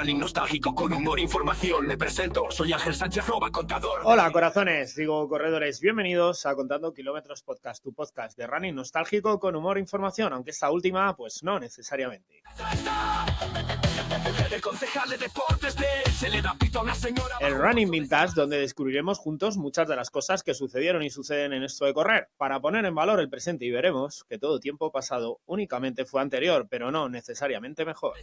running nostálgico con humor e información. Me presento, soy Ángel Sánchez, contador. Hola, corazones, digo corredores, bienvenidos a Contando Kilómetros Podcast, tu podcast de running nostálgico con humor e información, aunque esta última, pues no necesariamente. El Running Vintage, donde descubriremos juntos muchas de las cosas que sucedieron y suceden en esto de correr, para poner en valor el presente, y veremos que todo tiempo pasado únicamente fue anterior, pero no necesariamente mejor.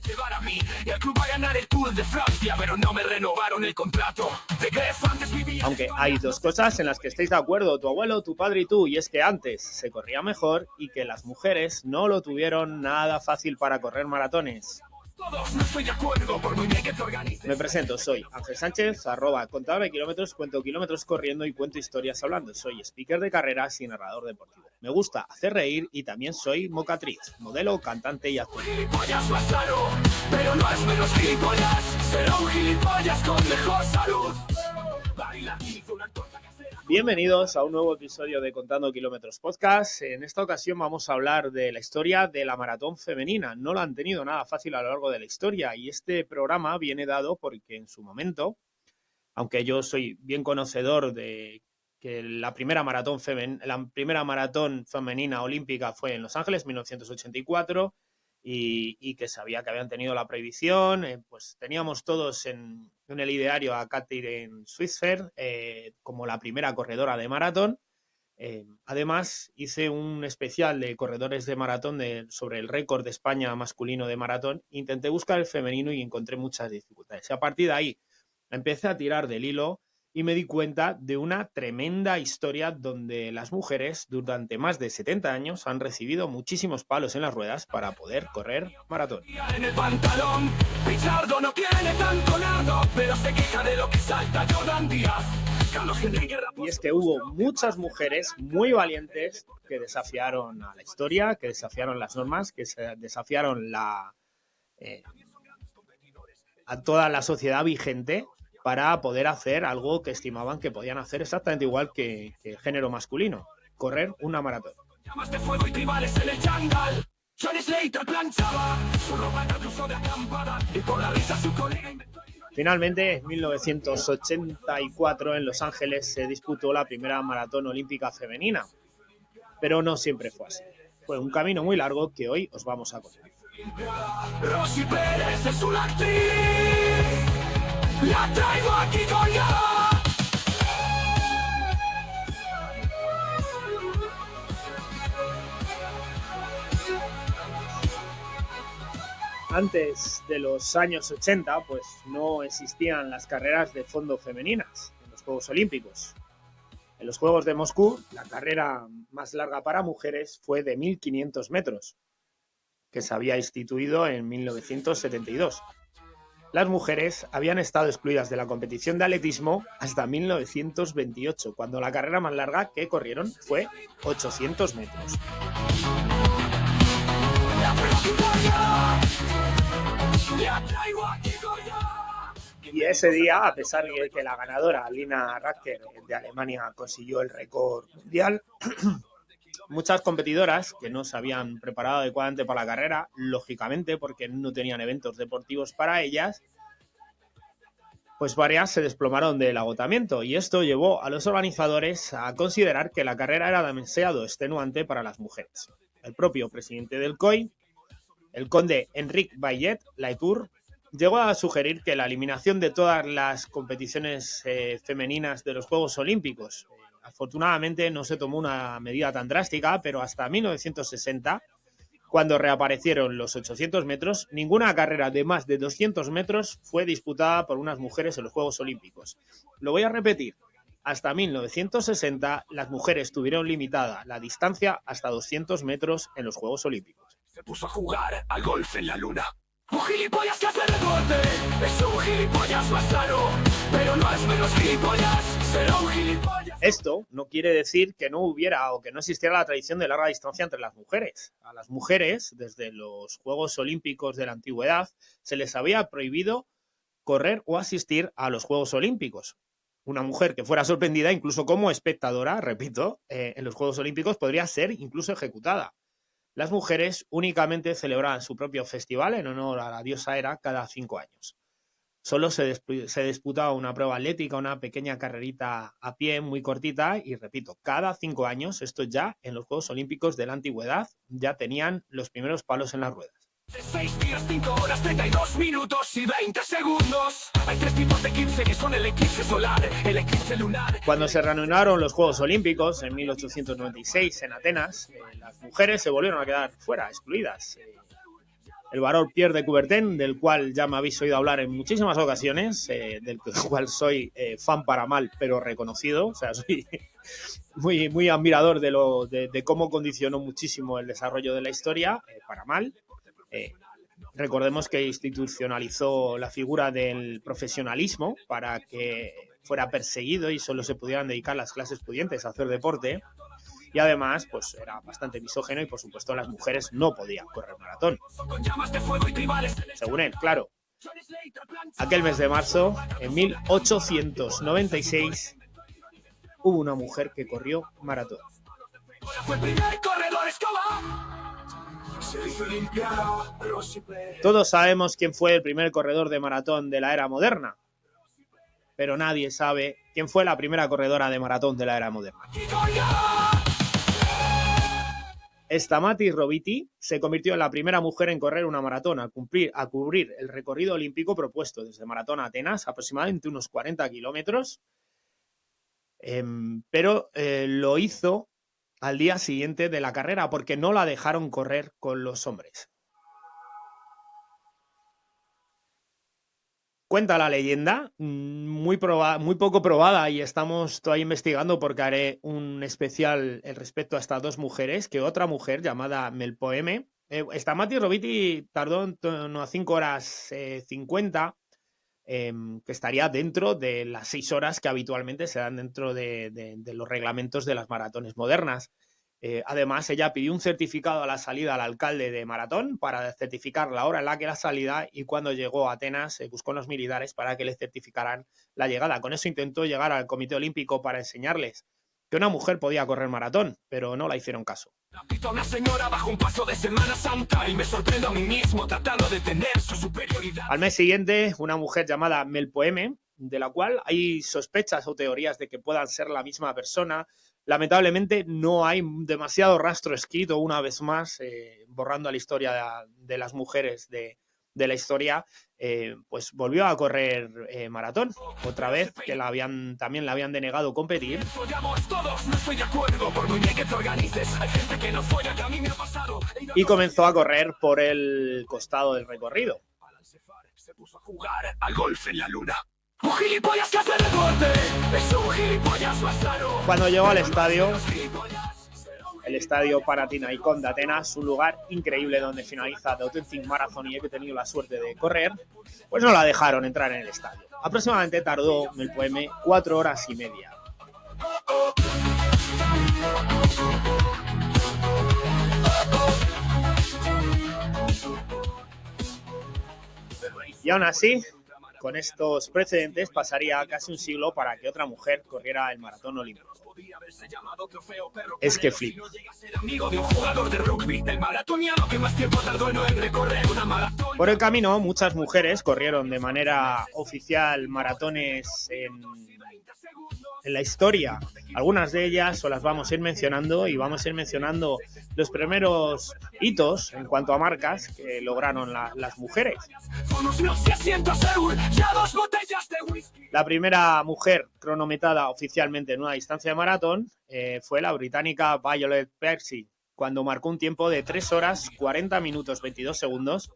Aunque hay dos cosas en las que estáis de acuerdo, tu abuelo, tu padre y tú, y es que antes se corría mejor y que las mujeres no lo tuvieron nada fácil para correr maratones. Me presento, soy Ángel Sánchez, @contador de kilómetros, cuento kilómetros corriendo y cuento historias hablando. Soy speaker de carreras y narrador deportivo. Me gusta hacer reír y también soy mocatriz, modelo, cantante y actor. Pero no es menos gilipollas, será un gilipollas con mejor salud. Bienvenidos a un nuevo episodio de Contando Kilómetros Podcast. En esta ocasión vamos a hablar de la historia de la maratón femenina. No lo han tenido nada fácil a lo largo de la historia y este programa viene dado porque en su momento, aunque yo soy bien conocedor de que la primera maratón femenina olímpica fue en Los Ángeles, 1984, y que sabía que habían tenido la prohibición, pues teníamos todos en el ideario a Katrin Switzer como la primera corredora de maratón. Además, hice un especial de corredores de maratón sobre el récord de España masculino de maratón. Intenté buscar el femenino y encontré muchas dificultades. Y a partir de ahí empecé a tirar del hilo y me di cuenta de una tremenda historia donde las mujeres durante más de 70 años han recibido muchísimos palos en las ruedas para poder correr maratón. En el pantalón, Pizarro no tiene tanto nardo, pero se queja de lo que salta Jordan Díaz. Y es que hubo muchas mujeres muy valientes que desafiaron a la historia, que desafiaron las normas, que desafiaron a toda la sociedad vigente para poder hacer algo que estimaban que podían hacer exactamente igual que el género masculino, correr una maratón. Finalmente, en 1984 en Los Ángeles se disputó la primera maratón olímpica femenina, pero no siempre fue así. Fue un camino muy largo que hoy os vamos a contar. Rosy Pérez es una actriz, la traigo aquí con ya. Antes de los años 80, pues no existían las carreras de fondo femeninas en los Juegos Olímpicos. En los Juegos de Moscú, la carrera más larga para mujeres fue de 1.500 metros, que se había instituido en 1972. Las mujeres habían estado excluidas de la competición de atletismo hasta 1928, cuando la carrera más larga que corrieron fue 800 metros. Y ese día, a pesar de que la ganadora, Lina Radke, de Alemania, consiguió el récord mundial, muchas competidoras que no se habían preparado adecuadamente para la carrera, lógicamente porque no tenían eventos deportivos para ellas, pues varias se desplomaron del agotamiento, y esto llevó a los organizadores a considerar que la carrera era demasiado extenuante para las mujeres. El propio presidente del COI, el conde Enric Bayet-Latour, llegó a sugerir que la eliminación de todas las competiciones femeninas de los Juegos Olímpicos. Afortunadamente no se tomó una medida tan drástica, pero hasta 1960, cuando reaparecieron los 800 metros, ninguna carrera de más de 200 metros fue disputada por unas mujeres en los Juegos Olímpicos. Lo voy a repetir. Hasta 1960, las mujeres tuvieron limitada la distancia hasta 200 metros en los Juegos Olímpicos. Se puso a jugar al golf en la luna. Un gilipollas que hace recorte es un gilipollas más raro, pero no es menos gilipollas, será un gilipollas. Esto no quiere decir que no hubiera o que no existiera la tradición de larga distancia entre las mujeres. A las mujeres, desde los Juegos Olímpicos de la antigüedad, se les había prohibido correr o asistir a los Juegos Olímpicos. Una mujer que fuera sorprendida, incluso como espectadora, repito, en los Juegos Olímpicos, podría ser incluso ejecutada. Las mujeres únicamente celebraban su propio festival en honor a la diosa Hera cada 5 años. solo se disputaba una prueba atlética, una pequeña carrerita a pie muy cortita y repito, cada 5 años, esto ya en los Juegos Olímpicos de la Antigüedad, ya tenían los primeros palos en las ruedas. 6 días, 5 horas, 32 minutos y 20 segundos. Hay 3 tipos de eclipse que son el eclipse solar, el eclipse lunar. Cuando se reanudaron los Juegos Olímpicos en 1896 en Atenas, las mujeres se volvieron a quedar fuera, excluidas. El varón Pierre de Coubertin, del cual ya me habéis oído hablar en muchísimas ocasiones, del cual soy fan para mal, pero reconocido. O sea, soy muy admirador de cómo condicionó muchísimo el desarrollo de la historia, para mal. Recordemos que institucionalizó la figura del profesionalismo para que fuera perseguido y solo se pudieran dedicar las clases pudientes a hacer deporte. Y además, pues era bastante misógino y, por supuesto, las mujeres no podían correr maratón. Según él, claro. Aquel mes de marzo, en 1896, hubo una mujer que corrió maratón. Todos sabemos quién fue el primer corredor de maratón de la era moderna, pero nadie sabe quién fue la primera corredora de maratón de la era moderna. Stamatis Robiti se convirtió en la primera mujer en correr una maratón a cubrir el recorrido olímpico propuesto desde Maratón a Atenas, aproximadamente unos 40 kilómetros, pero lo hizo al día siguiente de la carrera porque no la dejaron correr con los hombres. Cuenta la leyenda, muy poco probada, y estamos todavía investigando porque haré un especial respecto a estas dos mujeres, que otra mujer llamada Melpoeme. Stamatis Robiti tardó en torno a 5 horas 50, que estaría dentro de las 6 horas que habitualmente se dan dentro de los reglamentos de las maratones modernas. Además, ella pidió un certificado a la salida al alcalde de Maratón para certificar la hora en la que la salida, y cuando llegó a Atenas buscó a los militares para que le certificaran la llegada. Con eso intentó llegar al Comité Olímpico para enseñarles que una mujer podía correr maratón, pero no la hicieron caso. Una señora bajo un paso de Semana Santa y me sorprendo a mí mismo tratando de tener su superioridad. Al mes siguiente, una mujer llamada Melpoeme, de la cual hay sospechas o teorías de que puedan ser la misma persona. Lamentablemente no hay demasiado rastro escrito, una vez más, borrando la historia de las mujeres de la historia, pues volvió a correr maratón, otra vez, que también le habían denegado competir. Y comenzó a correr por el costado del recorrido. Se puso a jugar al golf en la luna. Un gilipollas que hace deporte, es un gilipollas más raro. Cuando llegó al estadio, el estadio Panathinaikos de Atenas, un lugar increíble donde finaliza The Authentic Marathon, y he tenido la suerte de correr, pues no la dejaron entrar en el estadio. Aproximadamente tardó Melpoeme 4 horas y media. Y aún así, con estos precedentes, pasaría casi un siglo para que otra mujer corriera el maratón olímpico. Es que flipo. Por el camino, muchas mujeres corrieron de manera oficial maratones en la historia. Algunas de ellas os las vamos a ir mencionando, y vamos a ir mencionando los primeros hitos en cuanto a marcas que lograron las mujeres. La primera mujer cronometrada oficialmente en una distancia de maratón fue la británica Violet Percy, cuando marcó un tiempo de 3 horas 40 minutos 22 segundos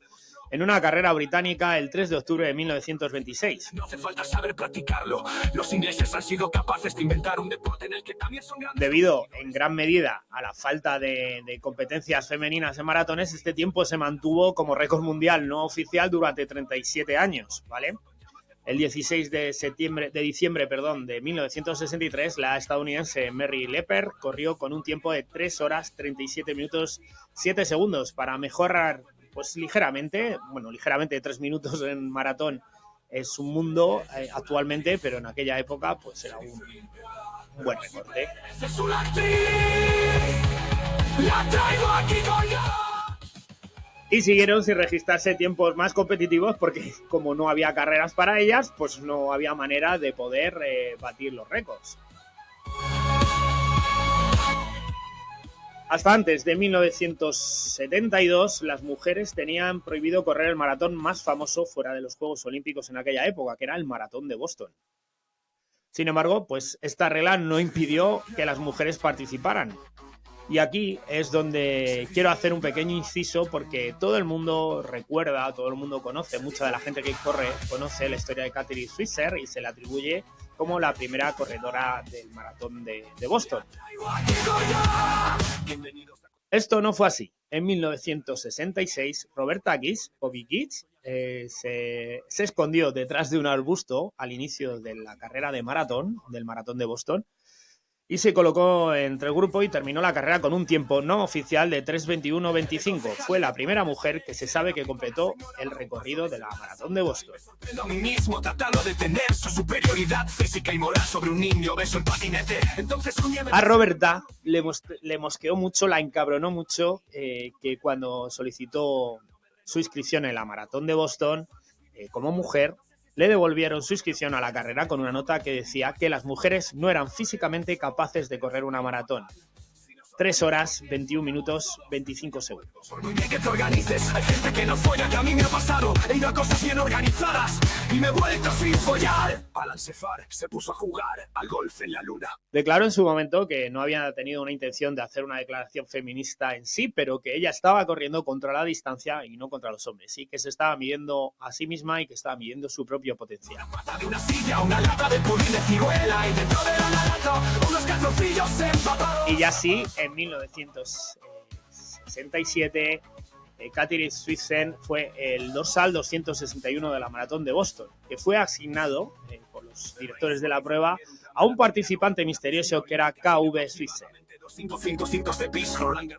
en una carrera británica el 3 de octubre de 1926. No hace falta saber practicarlo. Los ingleses han sido capaces de inventar un deporte en el que también son grandes. Debido en gran medida a la falta de competencias femeninas en maratones, este tiempo se mantuvo como récord mundial no oficial durante 37 años, ¿vale? El 16 de diciembre de 1963, la estadounidense Mary Lepper corrió con un tiempo de 3 horas 37 minutos 7 segundos para mejorar, pues ligeramente 3 minutos en maratón es un mundo actualmente, pero en aquella época pues era un buen recorte. y siguieron sin registrarse tiempos más competitivos porque como no había carreras para ellas, pues no había manera de poder batir los récords. Hasta antes de 1972, las mujeres tenían prohibido correr el maratón más famoso fuera de los Juegos Olímpicos en aquella época, que era el Maratón de Boston. Sin embargo, pues esta regla no impidió que las mujeres participaran. Y aquí es donde quiero hacer un pequeño inciso porque todo el mundo recuerda, todo el mundo conoce, mucha de la gente que corre conoce la historia de Catherine Switzer y se le atribuye como la primera corredora del maratón de Boston. Esto no fue así. En 1966, Roberta Gibbs, Bobby Gibbs, se escondió detrás de un arbusto al inicio de la carrera de maratón, del maratón de Boston, y se colocó entre el grupo y terminó la carrera con un tiempo no oficial de 3:21:25. Fue la primera mujer que se sabe que completó el recorrido de la maratón de Boston. A Roberta le mosqueó mucho, la encabronó mucho que cuando solicitó su inscripción en la maratón de Boston como mujer, le devolvieron su inscripción a la carrera con una nota que decía que las mujeres no eran físicamente capaces de correr una maratón. 3 horas, 21 minutos, 25 segundos. Por muy bien que te organices, hay gente que no folla, que a mí me ha pasado. He ido a cosas bien organizadas y me he vuelto sin follar. Alan Sefar se puso a jugar al golf en la luna. Declaró en su momento que no había tenido una intención de hacer una declaración feminista en sí, pero que ella estaba corriendo contra la distancia y no contra los hombres, y que se estaba midiendo a sí misma y que estaba midiendo su propio potencial. Una silla, una lata de pudín de ciruela y dentro de la lata unos calzoncillos empapados. Y así, en 1967, Catherine Switzer fue el dorsal 261 de la maratón de Boston, que fue asignado por los directores de la prueba a un participante misterioso que era KV Switzer.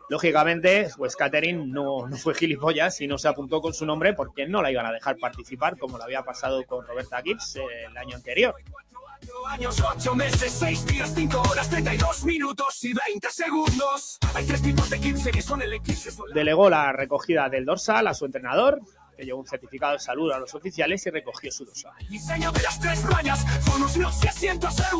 Lógicamente, pues Catherine no fue gilipollas y no se apuntó con su nombre porque no la iban a dejar participar como lo había pasado con Roberta Gibbs el año anterior. Años, 8 meses, 6 días, 5 horas, 32 minutos y 20 segundos. Hay 3 tipos de 15 que son el eclipse solar. Delegó la recogida del dorsal a su entrenador, que llevó un certificado de salud a los oficiales y recogió su dorsal.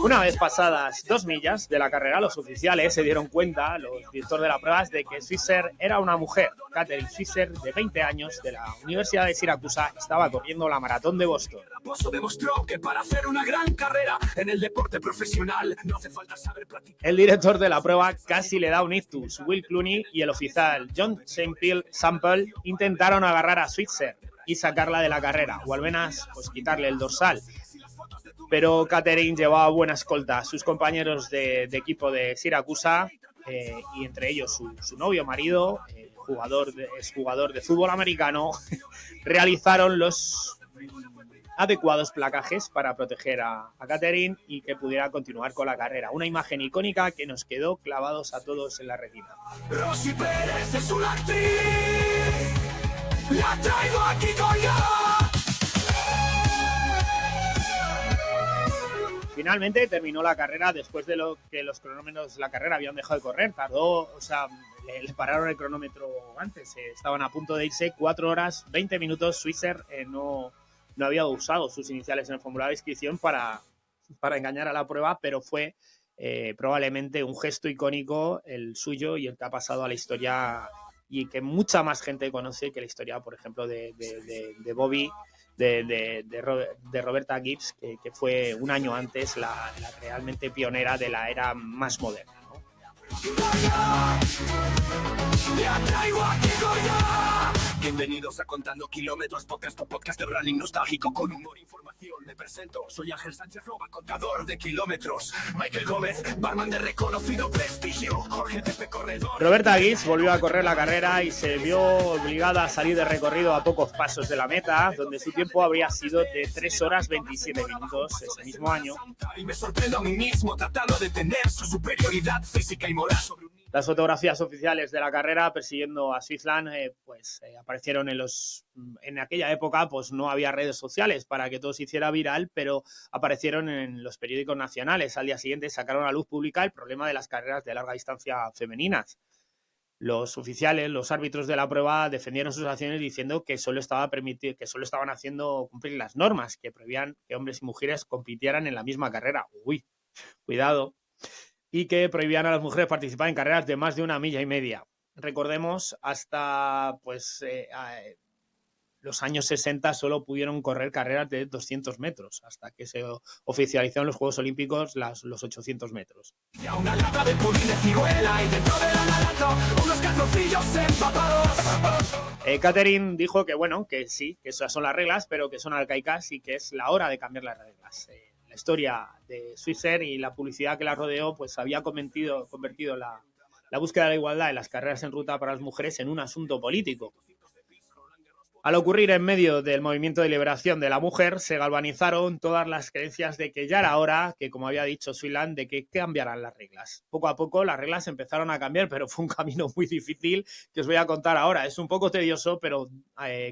Una vez pasadas 2 millas de la carrera, los oficiales se dieron cuenta, los directores de la prueba, de que Switzer era una mujer. Catherine Switzer, de 20 años, de la Universidad de Siracusa, estaba corriendo la maratón de Boston. Demostró que para hacer una gran carrera en el deporte profesional no hace falta saber practicar. El director de la prueba casi le da un ictus. Will Clooney y el oficial John Sample intentaron agarrar a Switzer y sacarla de la carrera, o al menos pues quitarle el dorsal. Pero Catherine llevaba buena escolta. Sus compañeros de equipo de Siracusa, y entre ellos su novio marido, exjugador de fútbol americano, realizaron los adecuados placajes para proteger a Catherine y que pudiera continuar con la carrera. Una imagen icónica que nos quedó clavados a todos en la retina. Rosy Pérez es una actriz. La traigo aquí colgada. Finalmente terminó la carrera después de lo que los cronómetros de la carrera habían dejado de correr. Le pararon el cronómetro antes. Estaban a punto de irse 4 horas, 20 minutos. Switzer no había usado sus iniciales en el formulario de inscripción para engañar a la prueba, pero fue probablemente un gesto icónico el suyo y el que ha pasado a la historia y que mucha más gente conoce que la historia, por ejemplo, de Bobby, de Roberta Gibbs, que fue un año antes la realmente pionera de la era más moderna, ¿no? Bienvenidos a Contando Kilómetros, podcast de running nostálgico con humor e información. Me presento, soy Ángel Sánchez Roba, contador de kilómetros. Michael Gómez, barman de reconocido prestigio. Jorge Tepe, corredor. Roberta Gibbs volvió a correr la carrera y se vio obligada a salir de recorrido a pocos pasos de la meta, donde su tiempo habría sido de 3 horas 27 minutos ese mismo año. Y me sorprendo a mí mismo tratando de tener su superioridad física y moral sobre un... Las fotografías oficiales de la carrera persiguiendo a Switzer aparecieron en aquella época, pues no había redes sociales para que todo se hiciera viral, pero aparecieron en los periódicos nacionales. Al día siguiente sacaron a luz pública el problema de las carreras de larga distancia femeninas. Los oficiales, los árbitros de la prueba defendieron sus acciones diciendo que solo estaban haciendo cumplir las normas que prohibían que hombres y mujeres compitieran en la misma carrera. Uy, cuidado. Y que prohibían a las mujeres participar en carreras de más de 1,5 millas. Recordemos, hasta los años 60 solo pudieron correr carreras de 200 metros, hasta que se oficializó en los Juegos Olímpicos los 800 metros. Una lata de pudín de ciruela y dentro de la naranja unos calzoncillos empapados. Catherine dijo que bueno, que sí, que esas son las reglas, pero que son arcaicas y que es la hora de cambiar las reglas. La historia de Switzer y la publicidad que la rodeó pues había convertido la búsqueda de la igualdad en las carreras en ruta para las mujeres en un asunto político. Al ocurrir en medio del movimiento de liberación de la mujer, se galvanizaron todas las creencias de que ya era hora, que como había dicho Swiland, de que cambiaran las reglas. Poco a poco las reglas empezaron a cambiar, pero fue un camino muy difícil que os voy a contar ahora. Es un poco tedioso, pero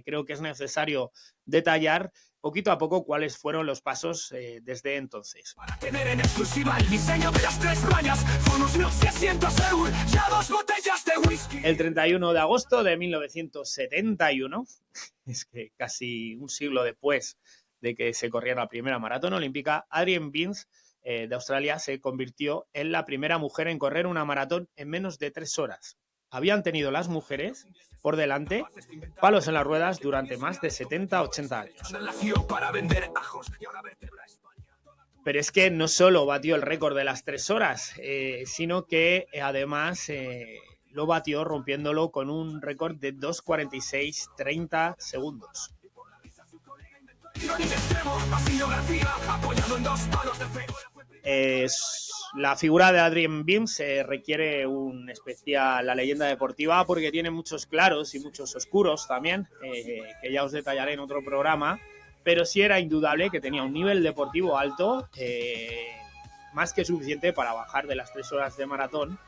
creo que es necesario detallar poquito a poco cuáles fueron los pasos desde entonces. Para tener en exclusiva el diseño de las 3 rayas, con unos 1.600 Seúl, ya 2 botellas de whisky. El 31 de agosto de 1971, es que casi un siglo después de que se corriera la primera maratón olímpica, Adrienne Binns de Australia se convirtió en la primera mujer en correr una maratón en menos de 3 horas. Habían tenido las mujeres por delante palos en las ruedas durante más de 70-80 años. Pero es que no solo batió el récord de las 3 horas, sino que además lo batió rompiéndolo con un récord de 2:46:30 segundos. La figura de Adrienne Binns requiere la leyenda deportiva, porque tiene muchos claros y muchos oscuros también, que ya os detallaré en otro programa, pero sí era indudable que tenía un nivel deportivo alto, más que suficiente para bajar de las 3 horas de maratón.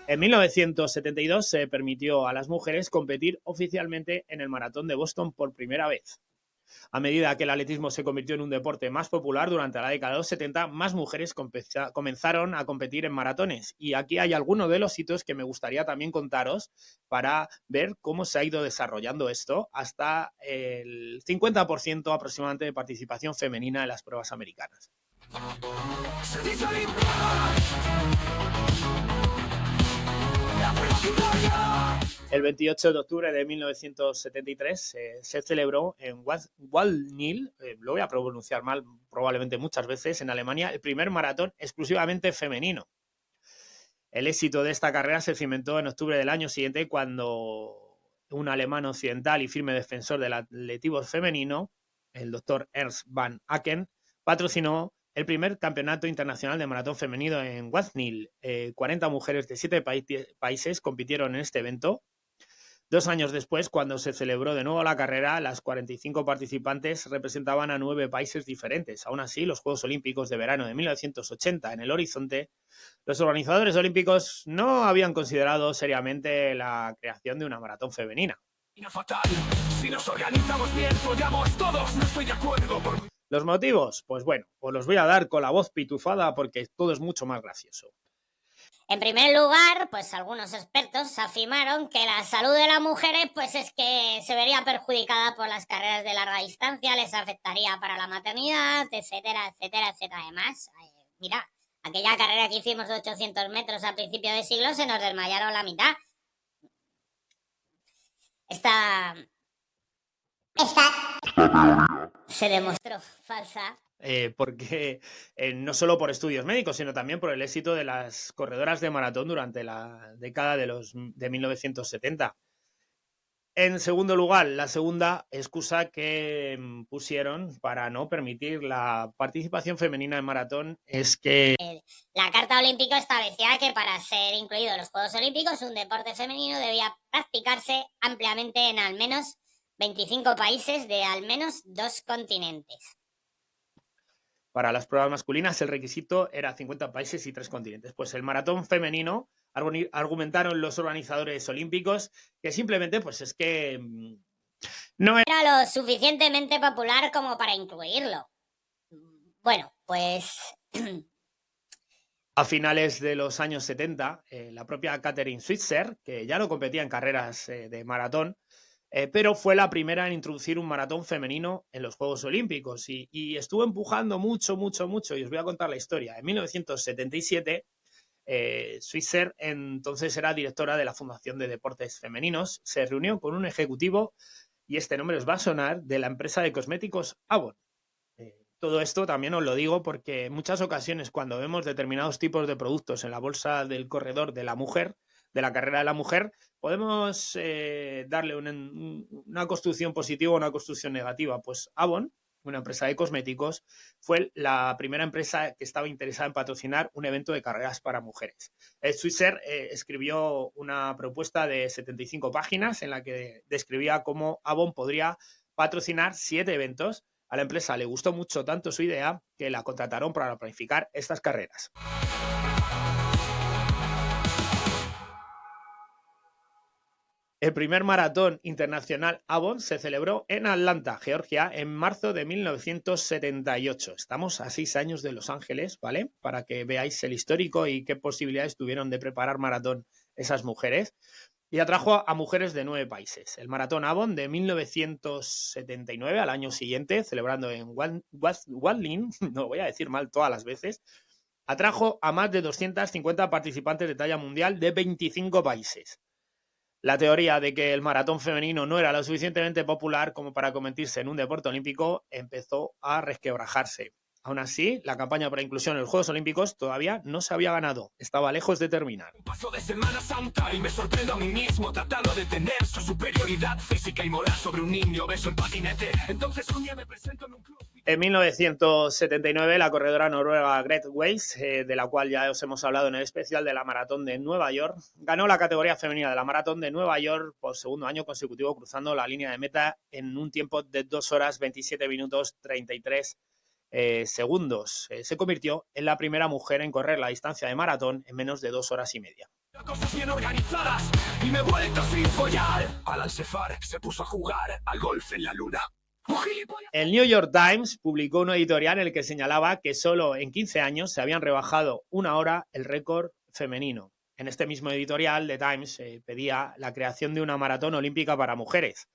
En 1972 se permitió a las mujeres competir oficialmente en el maratón de Boston por primera vez. A medida que el atletismo se convirtió en un deporte más popular durante la década de los 70, más mujeres comenzaron a competir en maratones. Y aquí hay algunos de los hitos que me gustaría también contaros para ver cómo se ha ido desarrollando esto hasta el 50% aproximadamente de participación femenina en las pruebas americanas. El 28 de octubre de 1973 se celebró en Waldnil, lo voy a pronunciar mal probablemente muchas veces, en Alemania, el primer maratón exclusivamente femenino. El éxito de esta carrera se cimentó en octubre del año siguiente, cuando un alemán occidental y firme defensor del atletismo femenino, el doctor Ernst van Aken, patrocinó el primer campeonato internacional de maratón femenino en Waldnil. 40 mujeres de 7 países compitieron en este evento. 2 años después, cuando se celebró de nuevo la carrera, las 45 participantes representaban a 9 países diferentes. Aún así, los Juegos Olímpicos de verano de 1980 en el horizonte, los organizadores olímpicos no habían considerado seriamente la creación de una maratón femenina. Si nos organizamos bien, follamos todos, no estoy de acuerdo. ¿Los motivos? Pues bueno, os los voy a dar con la voz pitufada, porque todo es mucho más gracioso. En primer lugar, pues algunos expertos afirmaron que la salud de las mujeres pues es que se vería perjudicada por las carreras de larga distancia, les afectaría para la maternidad, etcétera, etcétera, etcétera. Además, mira, aquella carrera que hicimos de 800 metros a principio de siglo se nos desmayaron la mitad. Esta se demostró falsa. Porque no solo por estudios médicos, sino también por el éxito de las corredoras de maratón durante la década de 1970. En segundo lugar, la segunda excusa que pusieron para no permitir la participación femenina en maratón es que la Carta Olímpica establecía que para ser incluido en los Juegos Olímpicos un deporte femenino debía practicarse ampliamente en al menos 25 países de al menos 2 continentes. Para las pruebas masculinas el requisito era 50 países y 3 continentes. Pues el maratón femenino, argumentaron los organizadores olímpicos, que simplemente pues es que no era lo suficientemente popular como para incluirlo. Bueno, pues A finales de los años 70, la propia Catherine Switzer, que ya no competía en carreras de maratón, pero fue la primera en introducir un maratón femenino en los Juegos Olímpicos y estuvo empujando mucho, y os voy a contar la historia. En 1977, Switzer entonces era directora de la Fundación de Deportes Femeninos, se reunió con un ejecutivo, y este nombre os va a sonar, de la empresa de cosméticos Avon. Todo esto también os lo digo porque en muchas ocasiones cuando vemos determinados tipos de productos en la bolsa del corredor de la mujer, de la carrera de la mujer, podemos darle una construcción positiva o una construcción negativa. Pues Avon, una empresa de cosméticos, fue la primera empresa que estaba interesada en patrocinar un evento de carreras para mujeres. Switzer escribió una propuesta de 75 páginas en la que describía cómo Avon podría patrocinar 7 eventos. A la empresa le gustó mucho tanto su idea que la contrataron para planificar estas carreras. El primer maratón internacional Avon se celebró en Atlanta, Georgia, en marzo de 1978. Estamos a 6 años de Los Ángeles, ¿vale? Para que veáis el histórico y qué posibilidades tuvieron de preparar maratón esas mujeres. Y atrajo a mujeres de 9 países. El Maratón Avon de 1979, al año siguiente, celebrando en Wadlin, no voy a decir mal todas las veces, atrajo a más de 250 participantes de talla mundial de 25 países. La teoría de que el maratón femenino no era lo suficientemente popular como para convertirse en un deporte olímpico empezó a resquebrajarse. Aún así, la campaña para inclusión en los Juegos Olímpicos todavía no se había ganado. Estaba lejos de terminar. Paso de Semana Santa y me sorprendo a mí mismo tratando de tener su superioridad física y moral sobre un niño beso en patinete. Entonces un día me presento en un club. En 1979, la corredora noruega Grete Weiss, de la cual ya os hemos hablado en el especial de la Maratón de Nueva York, ganó la categoría femenina de la Maratón de Nueva York por segundo año consecutivo, cruzando la línea de meta en un tiempo de 2 horas 27 minutos 33 segundos. Se convirtió en la primera mujer en correr la distancia de maratón en menos de 2 horas y media. Cosas bien organizadas y me he vuelto sin follar. Al-Ansefar se puso a jugar al golf en la luna. El New York Times publicó un editorial en el que señalaba que solo en 15 años se habían rebajado 1 hora el récord femenino. En este mismo editorial, The Times pedía la creación de una maratón olímpica para mujeres.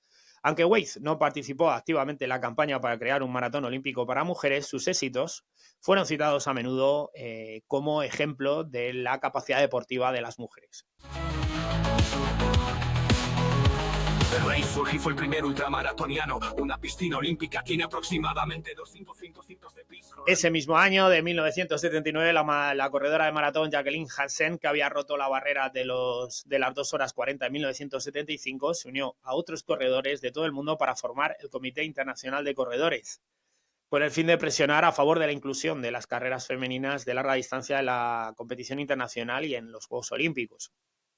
Aunque Weiss no participó activamente en la campaña para crear un maratón olímpico para mujeres, sus éxitos fueron citados a menudo como ejemplo de la capacidad deportiva de las mujeres. Racing fue el primer ultramaratoniano. Una piscina olímpica tiene aproximadamente 200 de piso. Ese mismo año, de 1979, la corredora de maratón Jacqueline Hansen, que había roto la barrera de las 2 horas 40 en 1975, se unió a otros corredores de todo el mundo para formar el Comité Internacional de Corredores, con el fin de presionar a favor de la inclusión de las carreras femeninas de larga distancia en la competición internacional y en los Juegos Olímpicos.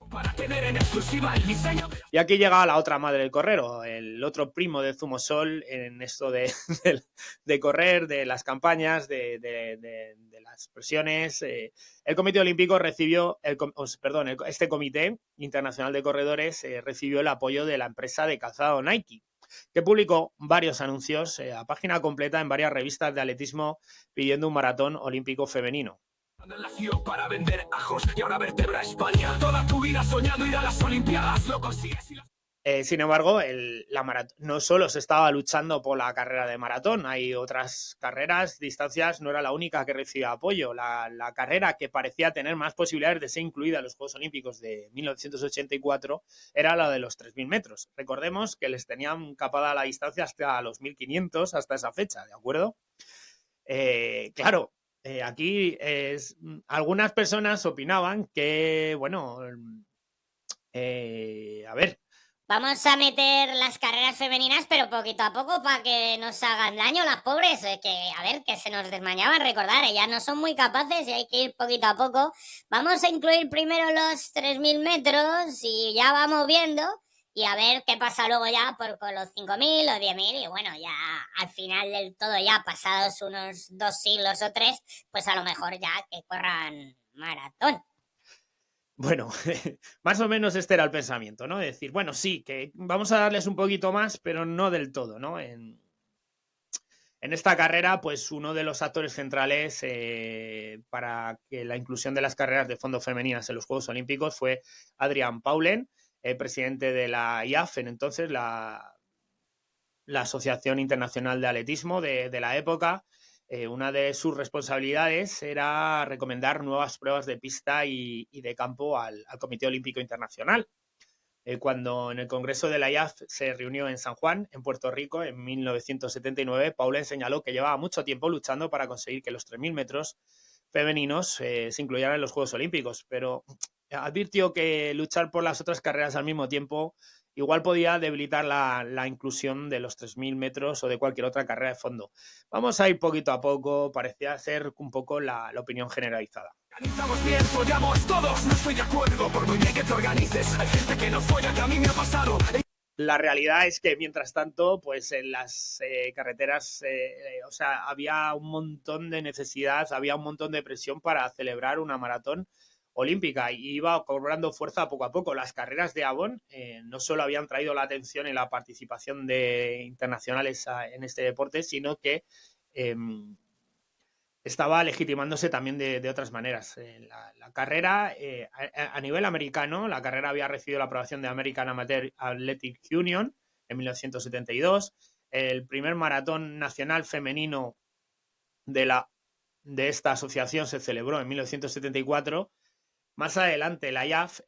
Para tener en exclusiva el diseño. Y aquí llega la otra madre del correro, el otro primo de Zumosol en esto de correr, de las campañas, de las presiones. El Comité Olímpico recibió, este Comité Internacional de Corredores recibió el apoyo de la empresa de calzado Nike, que publicó varios anuncios a página completa en varias revistas de atletismo pidiendo un maratón olímpico femenino. Nació para vender ajos y ahora vertebra España. Toda tu vida soñando ir a las Olimpiadas, lo consigues y sin embargo, la maratón no solo se estaba luchando por la carrera de maratón, hay otras carreras, distancias, no era la única que recibía apoyo. La carrera que parecía tener más posibilidades de ser incluida en los Juegos Olímpicos de 1984 era la de los 3.000 metros. Recordemos que les tenían capada la distancia hasta los 1.500, hasta esa fecha, ¿de acuerdo? Claro. Aquí algunas personas opinaban que, bueno, a ver. Vamos a meter las carreras femeninas, pero poquito a poco para que nos hagan daño las pobres, que se nos desmañaban, recordar, ellas no son muy capaces y hay que ir poquito a poco. Vamos a incluir primero los 3.000 metros y ya vamos viendo. Y a ver qué pasa luego ya con los 5.000 o 10.000 y bueno, ya al final del todo, ya pasados unos 2 siglos o 3, pues a lo mejor ya que corran maratón. Bueno, más o menos este era el pensamiento, ¿no? Decir, bueno, sí, que vamos a darles un poquito más, pero no del todo, ¿no? En esta carrera, pues uno de los actores centrales para que la inclusión de las carreras de fondo femeninas en los Juegos Olímpicos fue Adrian Paulen, presidente de la IAF, en entonces la Asociación Internacional de Atletismo de la época. Una de sus responsabilidades era recomendar nuevas pruebas de pista y de campo al Comité Olímpico Internacional. Cuando en el Congreso de la IAF se reunió en San Juan, en Puerto Rico, en 1979, Paulen señaló que llevaba mucho tiempo luchando para conseguir que los 3.000 metros femeninos se incluyeran en los Juegos Olímpicos, pero advirtió que luchar por las otras carreras al mismo tiempo igual podía debilitar la inclusión de los 3.000 metros o de cualquier otra carrera de fondo. Vamos a ir poquito a poco, parecía ser un poco la opinión generalizada. Organizamos bien, follamos todos, no estoy de acuerdo, por muy bien que te organices, hay gente que no folla, que a mí me ha pasado. La realidad es que, mientras tanto, pues en las carreteras, o sea, había un montón de necesidad, había un montón de presión para celebrar una maratón olímpica y iba cobrando fuerza poco a poco. Las carreras de Avon no solo habían traído la atención y la participación de internacionales en este deporte, sino que estaba legitimándose también de otras maneras. La carrera, a nivel americano, la carrera había recibido la aprobación de American Amateur Athletic Union en 1972. El primer maratón nacional femenino de esta asociación se celebró en 1974. Más adelante, la IAF,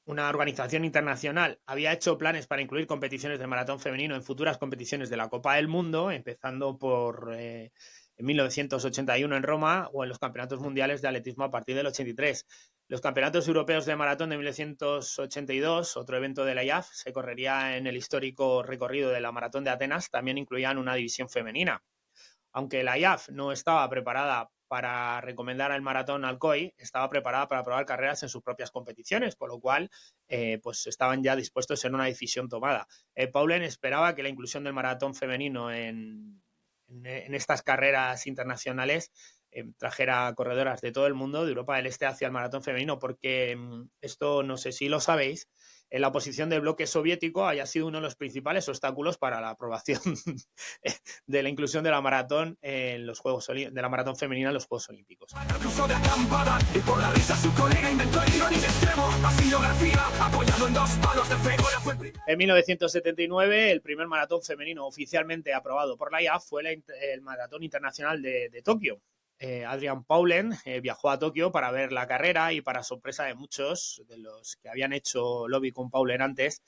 una organización internacional, había hecho planes para incluir competiciones de maratón femenino en futuras competiciones de la Copa del Mundo, empezando por en 1981 en Roma o en los Campeonatos Mundiales de Atletismo a partir del 83. Los Campeonatos Europeos de Maratón de 1982, otro evento de la IAF, se correría en el histórico recorrido de la Maratón de Atenas, también incluían una división femenina. Aunque la IAF no estaba preparada para recomendar el maratón al COI, estaba preparada para probar carreras en sus propias competiciones, por lo cual pues estaban ya dispuestos en una decisión tomada. Paulen esperaba que la inclusión del maratón femenino en estas carreras internacionales trajera corredoras de todo el mundo, de Europa del Este hacia el maratón femenino, porque esto no sé si lo sabéis, en la oposición del bloque soviético haya sido uno de los principales obstáculos para la aprobación de la inclusión de la maratón en los Juegos de la maratón femenina en los Juegos Olímpicos. En 1979, el primer maratón femenino oficialmente aprobado por la IAF fue el Maratón Internacional de Tokio. Adrian Paulen viajó a Tokio para ver la carrera y, para sorpresa de muchos de los que habían hecho lobby con Paulen antes,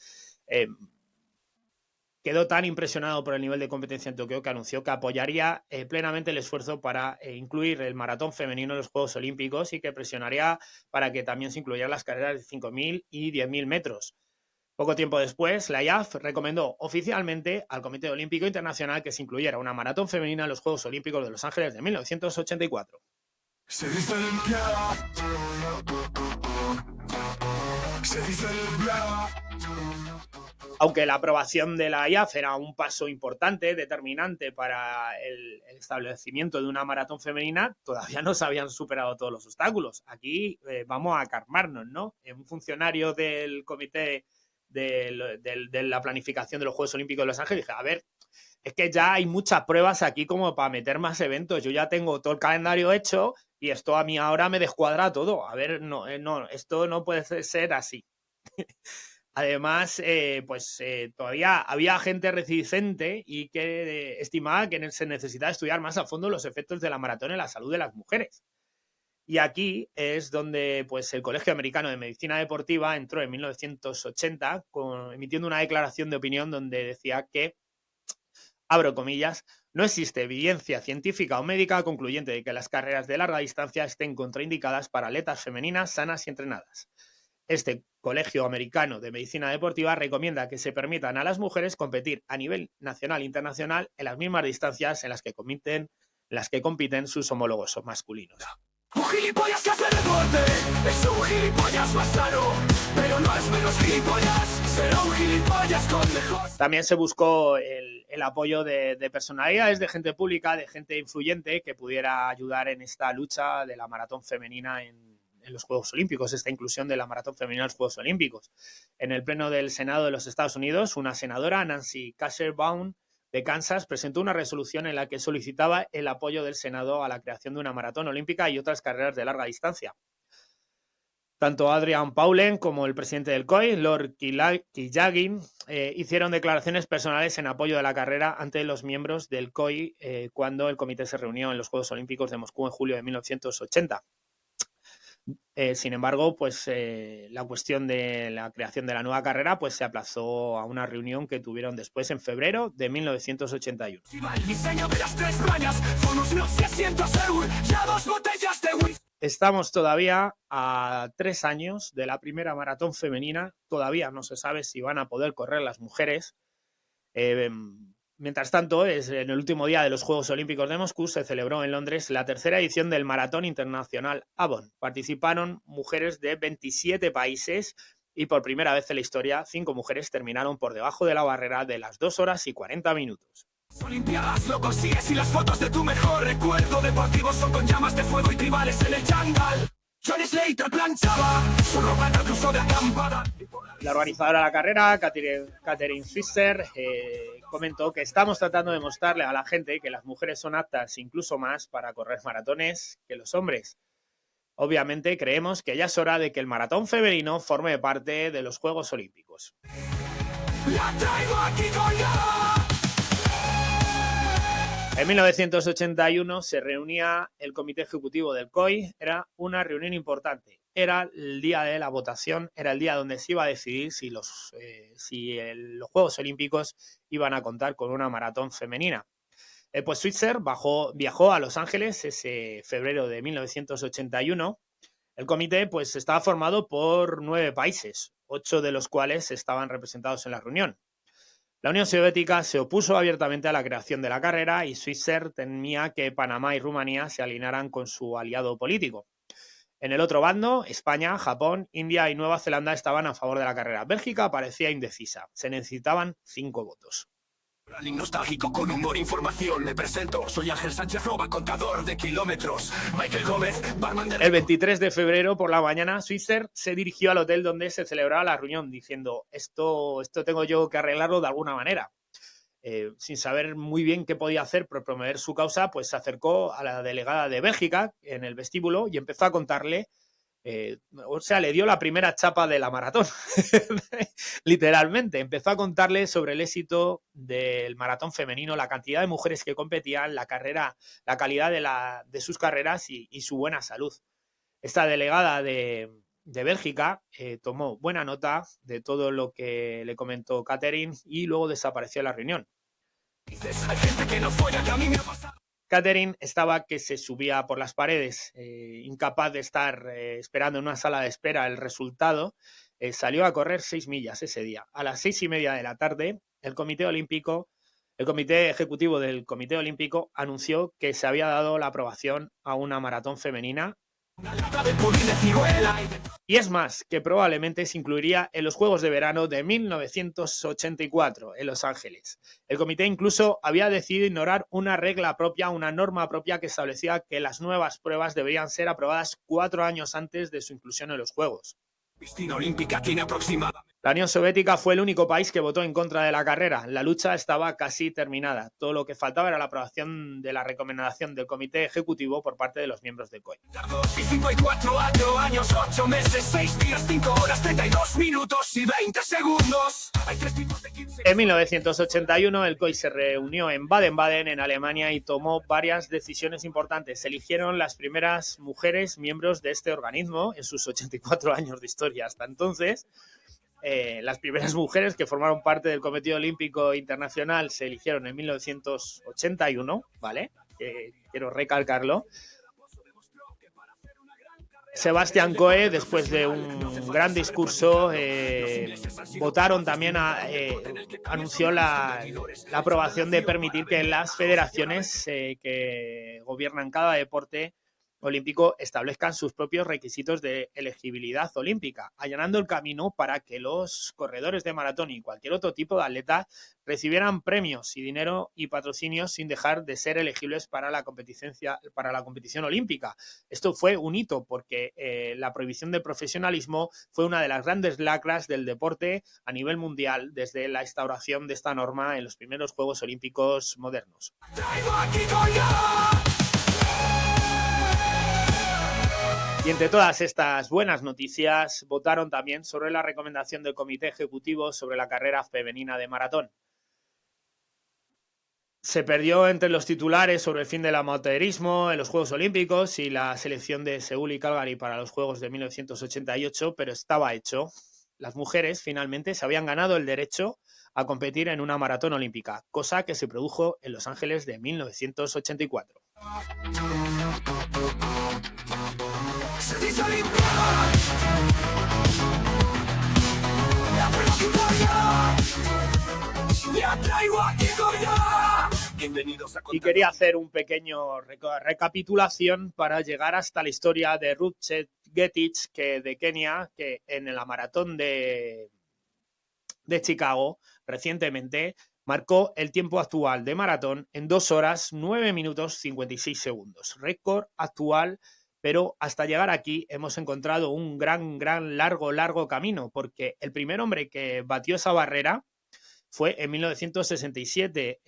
quedó tan impresionado por el nivel de competencia en Tokio que anunció que apoyaría plenamente el esfuerzo para incluir el maratón femenino en los Juegos Olímpicos y que presionaría para que también se incluyeran las carreras de 5.000 y 10.000 metros. Poco tiempo después, la IAF recomendó oficialmente al Comité Olímpico Internacional que se incluyera una maratón femenina en los Juegos Olímpicos de Los Ángeles de 1984. Se dice Aunque la aprobación de la IAF era un paso importante, determinante para el establecimiento de una maratón femenina, todavía no se habían superado todos los obstáculos. Aquí vamos a calmarnos, ¿no? Un funcionario del Comité de la planificación de los Juegos Olímpicos de Los Ángeles, dije, a ver, es que ya hay muchas pruebas aquí como para meter más eventos. Yo ya tengo todo el calendario hecho y esto a mí ahora me descuadra todo. A ver, no, esto no puede ser así. Además, todavía había gente reticente y que estimaba que se necesitaba estudiar más a fondo los efectos de la maratón en la salud de las mujeres. Y aquí es donde pues, el Colegio Americano de Medicina Deportiva entró en 1980 emitiendo una declaración de opinión donde decía que, abro comillas, no existe evidencia científica o médica concluyente de que las carreras de larga distancia estén contraindicadas para atletas femeninas sanas y entrenadas. Este Colegio Americano de Medicina Deportiva recomienda que se permitan a las mujeres competir a nivel nacional e internacional en las mismas distancias en las que compiten sus homólogos masculinos. Un gilipollas que hace deporte es un gilipollas más raro, pero no es menos gilipollas, será un gilipollas con mejor. También se buscó el apoyo de personalidades, de gente pública, de gente influyente que pudiera ayudar en esta lucha de la maratón femenina en los Juegos Olímpicos, esta inclusión de la maratón femenina en los Juegos Olímpicos. En el pleno del Senado de los Estados Unidos, una senadora, Nancy Kassebaum, de Kansas presentó una resolución en la que solicitaba el apoyo del Senado a la creación de una maratón olímpica y otras carreras de larga distancia. Tanto Adrian Paulen como el presidente del COI, Lord Kijagin, hicieron declaraciones personales en apoyo de la carrera ante los miembros del COI cuando el comité se reunió en los Juegos Olímpicos de Moscú en julio de 1980. Sin embargo, pues la cuestión de la creación de la nueva carrera pues se aplazó a una reunión que tuvieron después en febrero de 1981. El diseño de las 3 bañas, con unos asientos ya 2 botellas de whisky. Estamos todavía a 3 años de la primera maratón femenina. Todavía no se sabe si van a poder correr las mujeres. Mientras tanto, en el último día de los Juegos Olímpicos de Moscú se celebró en Londres la tercera edición del Maratón Internacional Avon. Participaron mujeres de 27 países y por primera vez en la historia 5 mujeres terminaron por debajo de la barrera de las 2 horas y 40 minutos. Olimpiadas lo consigues y las fotos de tu mejor recuerdo deportivo son con llamas de fuego y tribales en el jungle. John Slater planchaba su ropa en el cruzo de acampada. La organizadora de la carrera, Catherine Fisher, comentó que estamos tratando de mostrarle a la gente que las mujeres son aptas incluso más para correr maratones que los hombres. Obviamente creemos que ya es hora de que el maratón femenino forme parte de los Juegos Olímpicos. La traigo aquí colgada. En 1981 se reunía el comité ejecutivo del COI, era una reunión importante, era el día de la votación, era el día donde se iba a decidir si los Juegos Olímpicos iban a contar con una maratón femenina. Pues Switzer viajó a Los Ángeles ese febrero de 1981. El comité pues estaba formado por 9 países, 8 de los cuales estaban representados en la reunión. La Unión Soviética se opuso abiertamente a la creación de la carrera y Switzer temía que Panamá y Rumanía se alinearan con su aliado político. En el otro bando, España, Japón, India y Nueva Zelanda estaban a favor de la carrera. Bélgica parecía indecisa. Se necesitaban 5 votos. Running nostálgico con humor e información. Me presento, soy Ángel Sánchez Roba, contador de kilómetros. Michael Gómez, barman de... El 23 de febrero por la mañana, Switzer se dirigió al hotel donde se celebraba la reunión, diciendo, esto tengo yo que arreglarlo de alguna manera. Sin saber muy bien qué podía hacer por promover su causa, pues se acercó a la delegada de Bélgica en el vestíbulo y empezó a contarle, le dio la primera chapa de la maratón, literalmente. Empezó a contarle sobre el éxito del maratón femenino, la cantidad de mujeres que competían, la carrera, la calidad de sus carreras y su buena salud. Esta delegada de Bélgica tomó buena nota de todo lo que le comentó Catherine y luego desapareció de la reunión. Catherine estaba que se subía por las paredes, incapaz de estar esperando en una sala de espera el resultado. Salió a correr 6 millas ese día. A las 6:30 de la tarde, el comité ejecutivo del Comité Olímpico anunció que se había dado la aprobación a una maratón femenina. Y es más, que probablemente se incluiría en los Juegos de Verano de 1984 en Los Ángeles. El comité incluso había decidido ignorar una regla propia, una norma propia que establecía que las nuevas pruebas deberían ser aprobadas 4 años antes de su inclusión en los Juegos. Piscina olímpica tiene aproximada. La Unión Soviética fue el único país que votó en contra de la carrera. La lucha estaba casi terminada. Todo lo que faltaba era la aprobación de la recomendación del comité ejecutivo por parte de los miembros del COI. 54 años, 8 meses, 6 días, 5 horas, 32 minutos y 20 segundos. Hay 3 tipos de 15. En 1981 el COI se reunió en Baden-Baden, en Alemania, y tomó varias decisiones importantes. Se eligieron las primeras mujeres miembros de este organismo en sus 84 años de historia. Hasta entonces, las primeras mujeres que formaron parte del Comité Olímpico Internacional se eligieron en 1981, ¿vale? Quiero recalcarlo. Sebastián Coe, después de un gran discurso, votaron también, anunció la aprobación de permitir que las federaciones que gobiernan cada deporte Olímpico establezcan sus propios requisitos de elegibilidad olímpica, allanando el camino para que los corredores de maratón y cualquier otro tipo de atleta recibieran premios y dinero y patrocinios sin dejar de ser elegibles para la competición olímpica. Esto fue un hito porque la prohibición del profesionalismo fue una de las grandes lacras del deporte a nivel mundial desde la instauración de esta norma en los primeros Juegos Olímpicos modernos. Y entre todas estas buenas noticias, votaron también sobre la recomendación del Comité Ejecutivo sobre la carrera femenina de maratón. Se perdió entre los titulares sobre el fin del amateurismo en los Juegos Olímpicos y la selección de Seúl y Calgary para los Juegos de 1988, pero estaba hecho. Las mujeres finalmente se habían ganado el derecho a competir en una maratón olímpica, cosa que se produjo en Los Ángeles de 1984. Y quería hacer un pequeño recapitulación para llegar hasta la historia de Ruth Chetgetich de Kenia, que en la maratón de Chicago recientemente marcó el tiempo actual de maratón en 2 horas 9 minutos 56 segundos. Récord actual, pero hasta llegar aquí hemos encontrado un gran, largo camino, porque el primer hombre que batió esa barrera fue en 1967,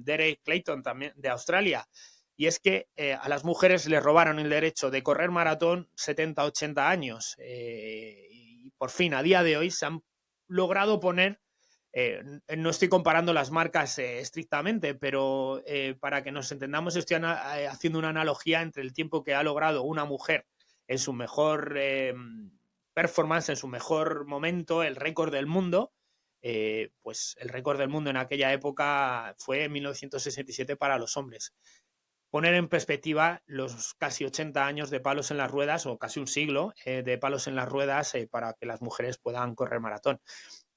Derek Clayton, también de Australia. Y es que a las mujeres les robaron el derecho de correr maratón 70-80 años. Y por fin, a día de hoy, se han logrado poner, no estoy comparando las marcas estrictamente, pero para que nos entendamos, estoy haciendo una analogía entre el tiempo que ha logrado una mujer en su mejor performance, en su mejor momento, el récord del mundo. Pues el récord del mundo en aquella época fue en 1967 para los hombres. Poner en perspectiva los casi 80 años de palos en las ruedas, o casi un siglo de palos en las ruedas para que las mujeres puedan correr maratón.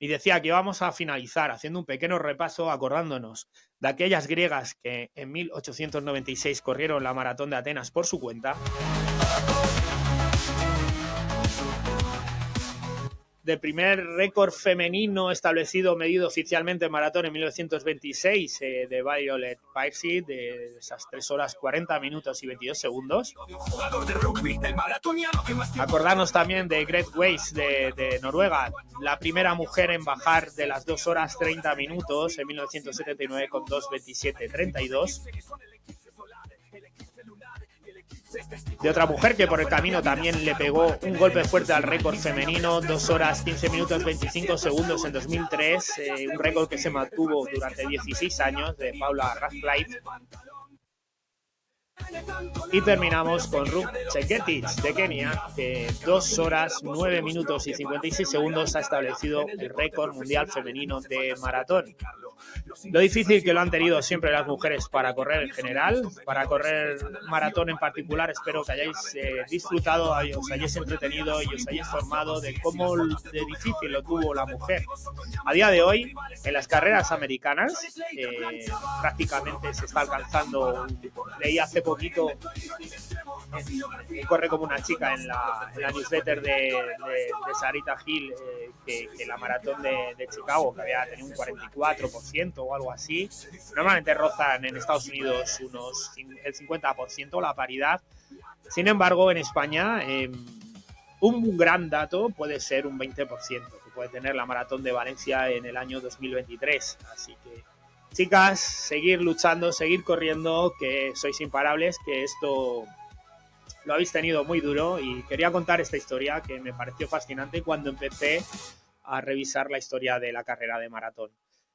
Y decía que vamos a finalizar haciendo un pequeño repaso, acordándonos de aquellas griegas que en 1896 corrieron la maratón de Atenas por su cuenta. De primer récord femenino establecido, medido oficialmente en maratón en 1926, de Violet Parsi, de esas 3 horas 40 minutos y 22 segundos. Acordarnos también de Grete Waitz de Noruega, la primera mujer en bajar de las 2 horas 30 minutos en 1979 con 2:27:32. De otra mujer que por el camino también le pegó un golpe fuerte al récord femenino, 2 horas 15 minutos 25 segundos en 2003, un récord que se mantuvo durante 16 años, de Paula Radcliffe. Y terminamos con Ruth Chetgetich de Kenia, que 2 horas 9 minutos y 56 segundos ha establecido el récord mundial femenino de maratón. Lo difícil que lo han tenido siempre las mujeres para correr en general, para correr maratón en particular. Espero que hayáis disfrutado, os hayáis entretenido y os hayáis formado de cómo de difícil lo tuvo la mujer. A día de hoy, en las carreras americanas, prácticamente se está alcanzando, leí hace poquito, corre como una chica en la newsletter de Sarita Hill, que la maratón de Chicago, que había tenido un 44% o algo así, normalmente rozan en Estados Unidos el 50%, la paridad. Sin embargo, en España un gran dato puede ser un 20%, que puede tener la maratón de Valencia en el año 2023. Así que, chicas, seguir luchando, seguir corriendo, que sois imparables, que esto lo habéis tenido muy duro, y quería contar esta historia que me pareció fascinante cuando empecé a revisar la historia de la carrera de maratón.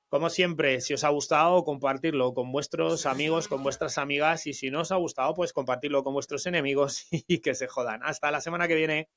Como siempre, si os ha gustado, compartirlo con vuestros amigos, con vuestras amigas, y si no os ha gustado, pues compartirlo con vuestros enemigos y que se jodan. Hasta la semana que viene.